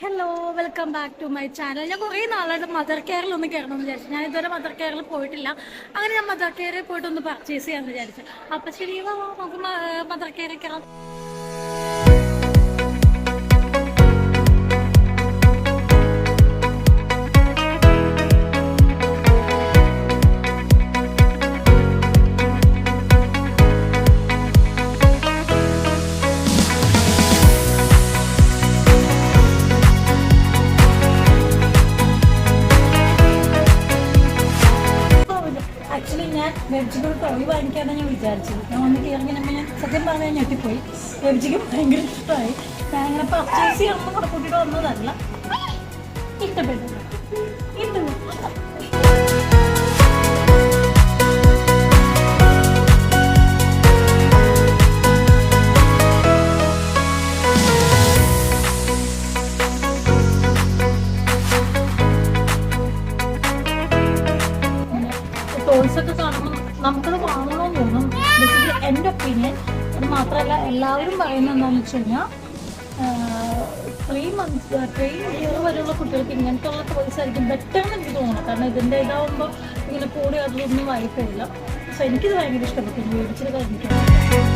Hello, welcome back to my channel. ഞാൻ കുറേ നാളായിട്ട് മദർ കെയറിൽ ഒന്ന് കയറണമെന്ന് വിചാരിച്ചു. ഞാൻ ഇതുവരെ മദർ കെയറിൽ പോയിട്ടില്ല. അങ്ങനെ ഞാൻ മദർ കെയറിൽ പോയിട്ട് ഒന്ന് പർച്ചേസ് ചെയ്യാമെന്ന് വിചാരിച്ചു. അപ്പം ശരി, നമുക്ക് മദർ കെയറിൽ കയറാം. ആക്ച്വലി ഞാൻ വെബ്ജിക്ക് ഒരു ടോയ് വാങ്ങിക്കാനാണ് ഞാൻ വിചാരിച്ചത്. ഞാൻ ഒന്ന് കയറിങ്ങനപ്പോൾ ഞാൻ സത്യം പറഞ്ഞാൽ ഞെട്ടിപ്പോയി. വെബ്ജിക്ക് ഭയങ്കര ഇഷ്ടമായി. ഞാൻ അങ്ങനെ പർച്ചേസ് ചെയ്യണമെന്ന് കൂടെ കൂട്ടിയിട്ട് വന്നതല്ല. ഇഷ്ടപ്പെട്ടു. ടോയ്സ് ഒക്കെ കാണുമ്പോൾ നമുക്കത് വാങ്ങണമെന്ന് തോന്നും. ബേസിക്കലി എൻ്റെ ഒപ്പീനിയൻ. അത് മാത്രമല്ല, എല്ലാവരും പറയുന്നത് എന്താണെന്ന് വെച്ച് കഴിഞ്ഞാൽ 3 ഇയർ വരെയുള്ള കുട്ടികൾക്ക് ഇങ്ങനത്തെ ഉള്ള ടോയ്സ് ആയിരിക്കും ബെറ്റർ എന്ന് എനിക്ക് തോന്നുന്നു. കാരണം ഇതിൻ്റെ ഇതാവുമ്പോൾ ഇങ്ങനെ കൂടി അതിലൊന്നും വായ്പയില്ല. സോ എനിക്കിത് ഭയങ്കര ഇഷ്ടപ്പെട്ടു. മേടിച്ചത് കഴിഞ്ഞിട്ട്